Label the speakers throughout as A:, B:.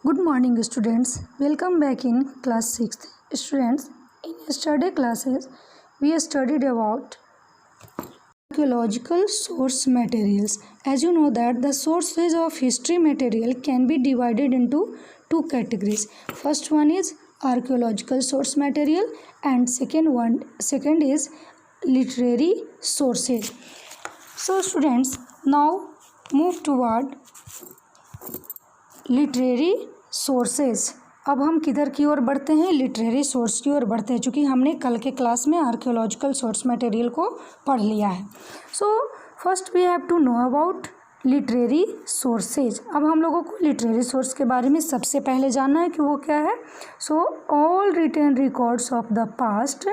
A: Good morning students. Welcome back in class 6th. Students, in yesterday classes we studied about archaeological source materials. As you know that the sources of history material can be divided into two categories. First one is archaeological source material and second is literary sources. So students, now move toward literary sources. अब हम किधर की ओर बढ़ते हैं? Literary source की ओर बढ़ते हैं, चूँकि हमने कल के क्लास में आर्कियोलॉजिकल सोर्स मटेरियल को पढ़ लिया है। So first we have to know about literary sources. अब हम लोगों को लिटरेरी सोर्स के बारे में सबसे पहले जानना है कि वो क्या है। So all written records of the past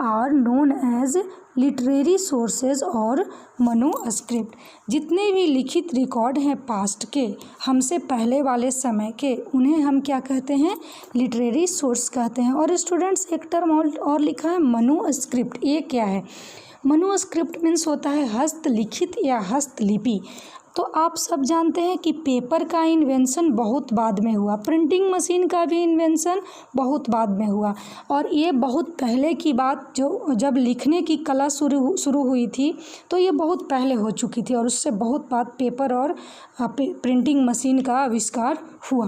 A: are known as literary sources और मनुस्क्रिप्ट। जितने भी लिखित रिकॉर्ड हैं पास्ट के, हमसे पहले वाले समय के, उन्हें हम क्या कहते हैं? लिटरेरी सोर्स कहते हैं। और स्टूडेंट्स, एक टर्म और लिखा है मनुस्क्रिप्ट। ये क्या है? मनुस्क्रिप्ट मीन्स होता है हस्तलिखित या हस्तलिपि। तो आप सब जानते हैं कि पेपर का इन्वेंशन बहुत बाद में हुआ, प्रिंटिंग मशीन का भी इन्वेंशन बहुत बाद में हुआ, और ये बहुत पहले की बात, जो जब लिखने की कला शुरू हुई थी तो ये बहुत पहले हो चुकी थी, और उससे बहुत बाद पेपर और प्रिंटिंग मशीन का आविष्कार हुआ।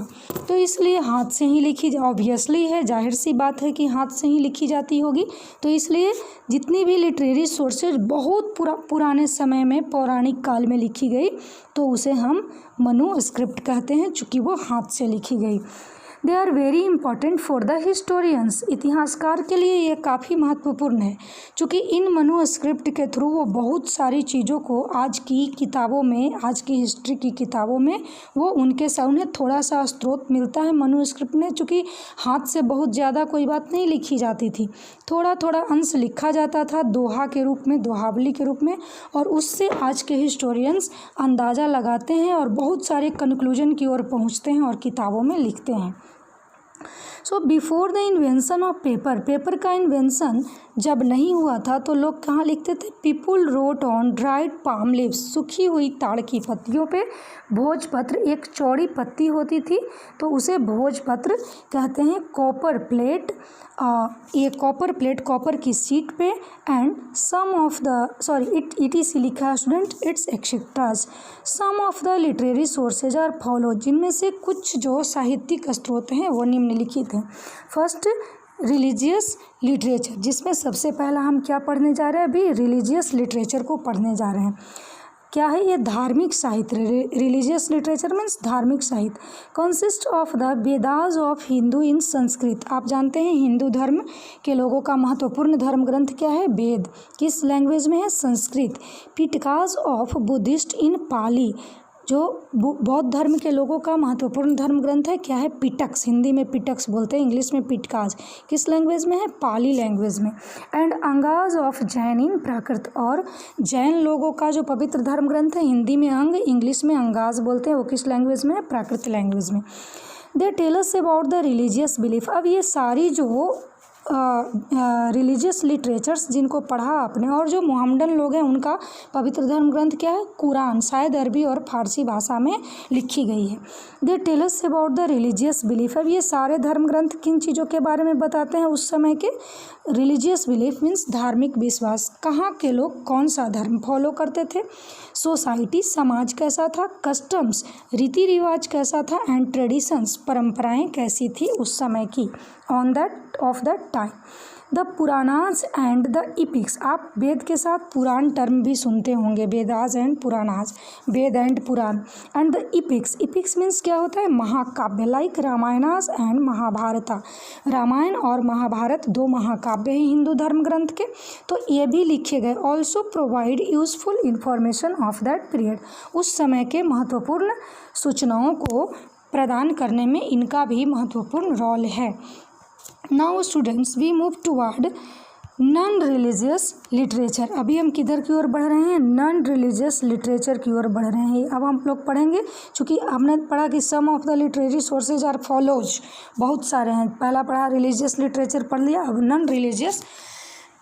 A: तो इसलिए हाथ से ही लिखी, ऑब्वियसली है, जाहिर सी बात है कि हाथ से ही लिखी जाती होगी। तो इसलिए जितनी भी लिटरेरी सोर्सेज बहुत पुराने समय में, पौराणिक काल में लिखी गई, तो उसे हम मनुस्क्रिप्ट कहते हैं, चूँकि वो हाथ से लिखी गई। They are very important for the historians. इतिहासकार के लिए ये काफ़ी महत्वपूर्ण है, चूँकि इन मनुस्क्रिप्ट के थ्रू वो बहुत सारी चीज़ों को आज की किताबों में, आज की हिस्ट्री की किताबों में, वो उन्हें थोड़ा सा स्रोत मिलता है मनुस्क्रिप्ट में। चूँकि हाथ से बहुत ज़्यादा कोई बात नहीं लिखी जाती थी, थोड़ा थोड़ा अंश लिखा जाता था दोहा के रूप में, दोहावली के रूप में, और उससे आज के हिस्टोरियंस अंदाज़ा लगाते हैं और बहुत सारे कंक्लूजन की ओर पहुँचते हैं और किताबों में लिखते हैं। So before the invention of paper का इन्वेंशन जब नहीं हुआ था तो लोग कहाँ लिखते थे? People road on dried palm leaves. सूखी हुई ताड़ की पत्तियों पे भोजपत्र, एक चौड़ी पत्ती होती थी तो उसे भोजपत्र कहते हैं। कॉपर प्लेट, ये कॉपर प्लेट कॉपर की सीट पे, and some of the it लिखा है student, it's etcetera. Some of the literary sources are follow, जिनमें से कुछ जो साहित्यिक स्रोत हैं वो निम्नलिखित हैं। फर्स्ट, रिलीजियस लिटरेचर, जिसमें सबसे पहला हम क्या पढ़ने जा रहे हैं? अभी रिलीजियस लिटरेचर को पढ़ने जा रहे हैं। क्या है ये? धार्मिक साहित्य। रिलीजियस लिटरेचर मीन्स धार्मिक साहित्य। Consist of the Vedas of Hindu in Sanskrit. आप जानते हैं हिंदू धर्म के लोगों का महत्वपूर्ण धर्म ग्रंथ क्या है? वेद। किस लैंग्वेज में है? संस्कृत। पिटकास ऑफ बुद्धिस्ट इन पाली। जो बौद्ध धर्म के लोगों का महत्वपूर्ण धर्म ग्रंथ है क्या है? पिटक्स। हिंदी में पिटक्स बोलते हैं, इंग्लिश में पिटकास। किस लैंग्वेज में है? पाली लैंग्वेज में। एंड अंगाज ऑफ जैन इन प्राकृत। और जैन लोगों का जो पवित्र धर्म ग्रंथ है, हिंदी में अंग, इंग्लिश में अंगाज बोलते हैं, वो किस लैंग्वेज में है? प्राकृत लैंग्वेज में। They tell us about the religious belief. अब ये सारी जो रिलीजियस लिटरेचर्स जिनको पढ़ा आपने, और जो मोहम्मदन लोग हैं उनका पवित्र धर्म ग्रंथ क्या है? कुरान। शायद अरबी और फारसी भाषा में लिखी गई है। They tell us about the religious belief. अब ये सारे धर्म ग्रंथ किन चीज़ों के बारे में बताते हैं उस समय के? रिलीजियस बिलीफ मीन्स धार्मिक विश्वास। कहाँ के लोग कौन सा धर्म फॉलो करते थे? सोसाइटी, समाज कैसा था? कस्टम्स, रीति रिवाज कैसा था? एंड ट्रेडिशंस, परंपराएं कैसी थी उस समय की, on that of that time. The Puranas and the epics. आप वेद के साथ पुराण टर्म भी सुनते होंगे, Vedas and Puranas, Veda and Purana. And the epics, epics means क्या होता है? महाकाव्य, लाइक रामायणास एंड महाभारता। रामायण और महाभारत दो महाकाव्य हैं हिंदू धर्म ग्रंथ के, तो ये भी लिखे गए। Also provide useful information of that period. उस समय के महत्वपूर्ण सूचनाओं को प्रदान करने में इनका भी महत्वपूर्ण रोल है। Now students, we move toward non religious literature. अभी हम किधर की ओर बढ़ रहे हैं? नॉन रिलीजियस लिटरेचर की ओर बढ़ रहे हैं। अब हम लोग पढ़ेंगे, चूँकि हमने पढ़ा कि some of the literary sources are follows, बहुत सारे हैं। पहला पढ़ा रिलीजियस लिटरेचर पढ़ लिया, अब नॉन रिलीजियस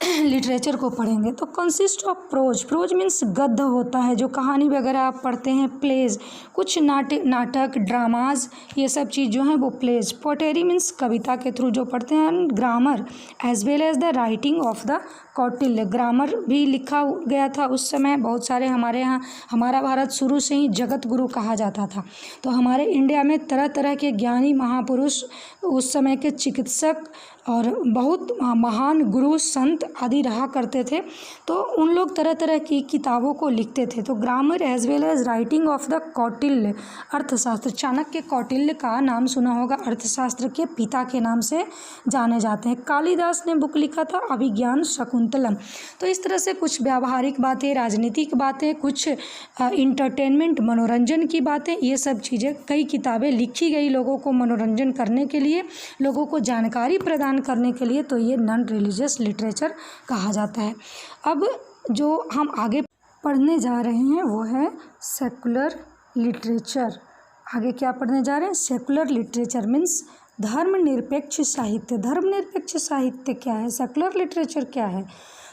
A: लिटरेचर को पढ़ेंगे तो consist of prose. Prose means गद्य होता है, जो कहानी वगैरह आप पढ़ते हैं। प्लेज, कुछ नाटक ड्रामाज, ये सब चीज़ जो है वो प्लेज। पोटेरी मीन्स कविता के थ्रू जो पढ़ते हैं। Grammar as well as the writing of the Kautilya, grammar भी लिखा गया था उस समय। बहुत सारे हमारे यहाँ, हमारा भारत शुरू से ही जगत गुरु कहा जाता था, तो हमारे इंडिया में तरह तरह के ज्ञानी महापुरुष, उस समय के चिकित्सक और बहुत महान गुरु संत आदि रहा करते थे, तो उन लोग तरह तरह की किताबों को लिखते थे। तो grammar as well as writing of the Kautilya, Arthashastra, Chanakya Kautilya का नाम सुना होगा, अर्थशास्त्र के पिता के नाम से जाने जाते हैं। कालिदास ने बुक लिखा था अभिज्ञान शकुंतलम। तो इस तरह से कुछ व्यावहारिक बातें, राजनीतिक बातें, कुछ इंटरटेनमेंट मनोरंजन की बातें, ये सब चीज़ें, कई किताबें लिखी गई लोगों को मनोरंजन करने के लिए, लोगों को जानकारी प्रदान करने के लिए, तो ये नॉन रिलीजियस लिटरेचर कहा जाता है। अब जो हम आगे पढ़ने जा रहे हैं वो है सेकुलर लिटरेचर। आगे क्या पढ़ने जा रहे हैं? सेकुलर लिटरेचर मीन्स धर्मनिरपेक्ष साहित्य। धर्मनिरपेक्ष साहित्य क्या है? सेकुलर लिटरेचर क्या है?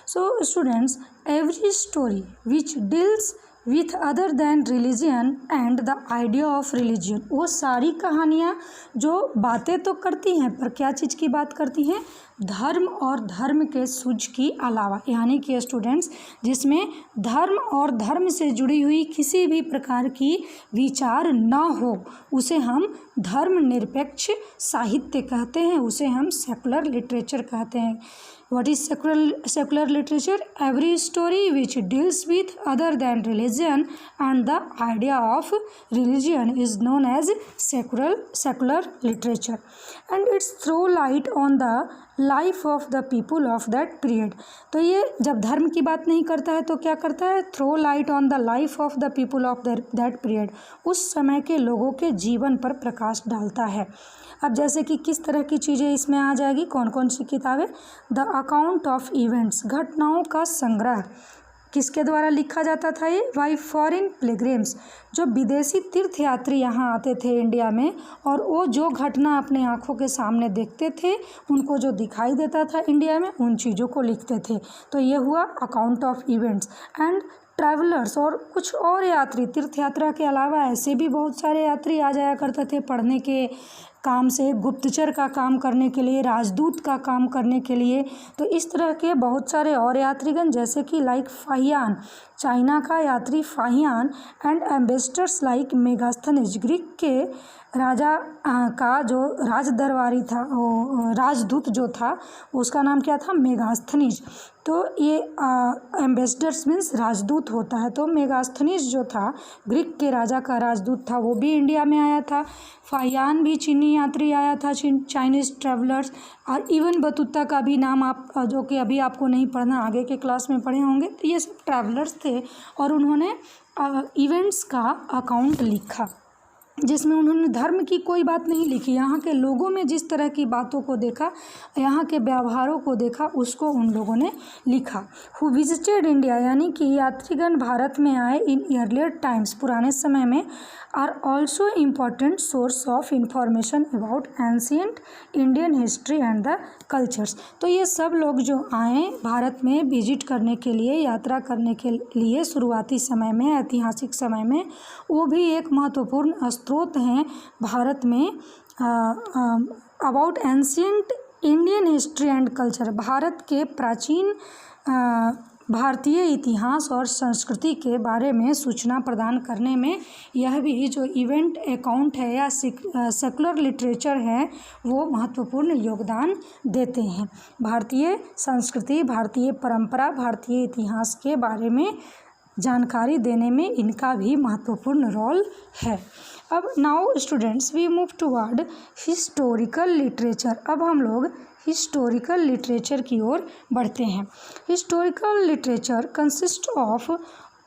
A: So students, every story which deals with other than religion and the idea of religion, वो सारी कहानियाँ जो बातें तो करती हैं पर क्या चीज़ की बात करती हैं? धर्म और धर्म के सूझ की अलावा, यानी कि स्टूडेंट्स जिसमें धर्म और धर्म से जुड़ी हुई किसी भी प्रकार की विचार न हो, उसे हम धर्मनिरपेक्ष साहित्य कहते हैं, उसे हम सेकुलर लिटरेचर कहते हैं। What is secular literature? Every story which deals with other than religion and the idea of religion is known as secular literature, and it's throw light on the life of the people of that period. तो ये जब धर्म की बात नहीं करता है तो क्या करता है? Throw light on the life of the people of that period, उस समय के लोगों के जीवन पर प्रकाश डालता है। अब जैसे कि किस तरह की चीज़ें इसमें आ जाएगी, कौन कौन सी किताबें? द अकाउंट ऑफ इवेंट्स, घटनाओं का संग्रह, किसके द्वारा लिखा जाता था ये? बाय फॉरेन पिलग्रिम्स, जो विदेशी तीर्थयात्री यहाँ आते थे इंडिया में, और वो जो घटना अपने आँखों के सामने देखते थे, उनको जो दिखाई देता था इंडिया में, उन चीज़ों को लिखते थे। तो ये हुआ account of events. And travellers, और कुछ और यात्री, तीर्थ यात्रा के अलावा ऐसे भी बहुत सारे यात्री आ जाया करते थे पढ़ने के काम से, गुप्तचर का काम करने के लिए, राजदूत का काम करने के लिए। तो इस तरह के बहुत सारे और यात्रीगण, जैसे कि लाइक फाहियान, चाइना का यात्री Fahien, and ambassadors like Megasthenes, Greek के राजा का जो राज दरबारी था, वो राजदूत जो था, उसका नाम क्या था? मेगास्थनीज। तो ये एम्बेसडर्स मीन्स राजदूत होता है। तो मेगास्थनीज जो था, ग्रीक के राजा का राजदूत था, वो भी इंडिया में आया था। फाहियान भी चीनी यात्री आया था, चाइनीज़ ट्रैवलर्स। और इवन बतूता का भी नाम आप, जो कि अभी आपको नहीं पढ़ना, आगे के क्लास में पढ़े होंगे। तो ये सब ट्रैवलर्स थे और उन्होंने इवेंट्स का अकाउंट लिखा, जिसमें उन्होंने धर्म की कोई बात नहीं लिखी, यहाँ के लोगों में जिस तरह की बातों को देखा, यहाँ के व्यवहारों को देखा, उसको उन लोगों ने लिखा। हु विजिटेड इंडिया, यानी कि यात्रीगण भारत में आए इन अर्लियर टाइम्स, पुराने समय में, are also important source of information about ancient Indian history and the cultures. तो ये सब लोग जो आए भारत में विजिट करने के लिए, यात्रा करने के लिए शुरुआती समय में, ऐतिहासिक समय में, वो भी एक महत्वपूर्ण स्रोत हैं भारत में about ancient Indian history and culture, Bharat के प्राचीन भारतीय इतिहास और संस्कृति के बारे में सूचना प्रदान करने में यह भी जो इवेंट अकाउंट है या सेकुलर लिटरेचर है, वो महत्वपूर्ण योगदान देते हैं। भारतीय संस्कृति, भारतीय परंपरा, भारतीय इतिहास के बारे में जानकारी देने में इनका भी महत्वपूर्ण रोल है। अब now students we move toward historical literature. अब हम लोग हिस्टोरिकल लिटरेचर की ओर बढ़ते हैं। Historical literature consist of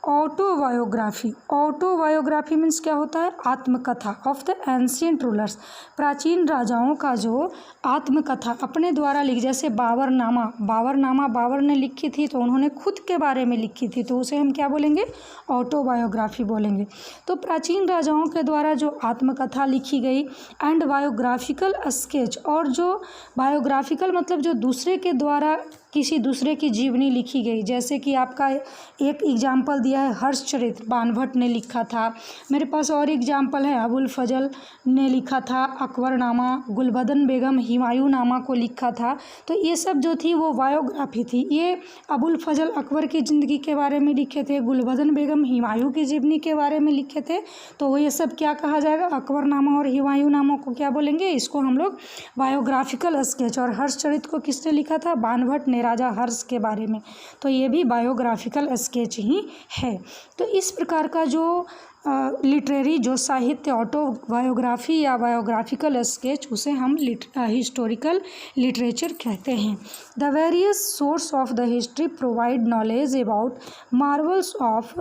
A: autobiography. Autobiography means क्या होता है? आत्मकथा ऑफ द एंशियंट रूलर्स, प्राचीन राजाओं का जो आत्मकथा अपने द्वारा लिखी, जैसे बाबरनामा बाबर ने लिखी थी, तो उन्होंने खुद के बारे में लिखी थी, तो उसे हम क्या बोलेंगे? ऑटोबायोग्राफी बोलेंगे। तो प्राचीन राजाओं के द्वारा जो आत्मकथा लिखी गई, एंड बायोग्राफिकल स्केच, और जो बायोग्राफिकल मतलब जो दूसरे के द्वारा किसी दूसरे की जीवनी लिखी गई। जैसे कि आपका एक एग्जाम्पल दिया है हर्षचरित्र, बाणभट्ट ने लिखा था। मेरे पास और एग्जाम्पल है, अबुल फजल ने लिखा था अकबरनामा, गुलबदन बेगम हुमायूंनामा को लिखा था। तो ये सब जो थी वो बायोग्राफी थी। ये अबुल फजल अकबर की ज़िंदगी के बारे में लिखे थे, गुलबदन बेगम हुमायूं की जीवनी के बारे में लिखे थे। तो वो ये सब क्या कहा जाएगा, अकबरनामा और हुमायूंनामा को क्या बोलेंगे, इसको हम लोग बायोग्राफिकल स्केच। और हर्षचरित्र को किसने लिखा था, बाणभट्ट ने राजा हर्ष के बारे में। तो ये भी बायोग्राफिकल स्केच ही है। तो इस प्रकार का जो लिटरेरी जो साहित्य ऑटोबायोग्राफी या बायोग्राफिकल स्केच, उसे हम हिस्टोरिकल लिटरेचर कहते हैं। The various source of the history provide knowledge about marvels of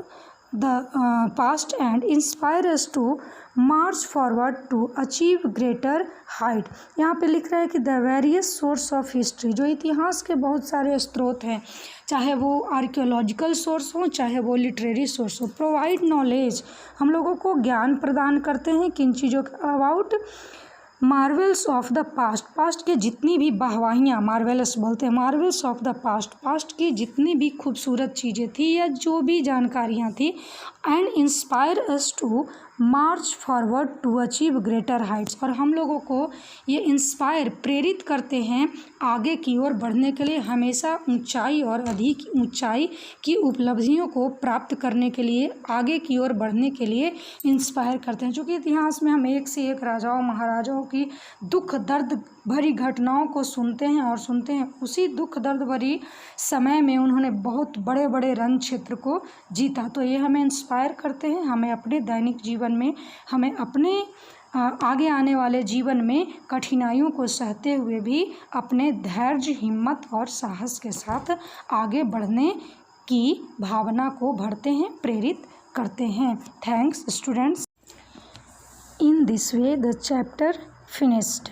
A: the past and inspire us to march forward to achieve greater height. यहाँ पे लिख रहा है कि the various source of history, जो इतिहास के बहुत सारे स्रोत हैं, चाहे वो आर्कियोलॉजिकल सोर्स हो चाहे वो लिटरेरी सोर्स हो, प्रोवाइड नॉलेज, हम लोगों को ज्ञान प्रदान करते हैं किन चीज़ों का, about marvels of the past, past के जितनी भी वाहवाहियाँ, मार्वेलस बोलते हैं, Marvels of the past, past की जितनी भी खूबसूरत चीज़ें थी या जो भी जानकारियाँ थी, and inspire us to march forward to achieve greater heights, और हम लोगों को ये इंस्पायर, प्रेरित करते हैं आगे की ओर बढ़ने के लिए, हमेशा ऊंचाई और अधिक ऊंचाई की उपलब्धियों को प्राप्त करने के लिए, आगे की ओर बढ़ने के लिए इंस्पायर करते हैं। चूँकि इतिहास में हम एक से एक राजाओं महाराजाओं की दुख दर्द भरी घटनाओं को सुनते हैं, उसी दुख दर्द भरी समय में उन्होंने बहुत बड़े बड़े रण क्षेत्र को जीता। तो ये हमें इंस्पायर करते हैं, हमें अपने दैनिक जीवन में, हमें अपने आगे आने वाले जीवन में कठिनाइयों को सहते हुए भी अपने धैर्य, हिम्मत और साहस के साथ आगे बढ़ने की भावना को बढ़ते हैं, प्रेरित करते हैं। Thanks students. In this way the chapter finished.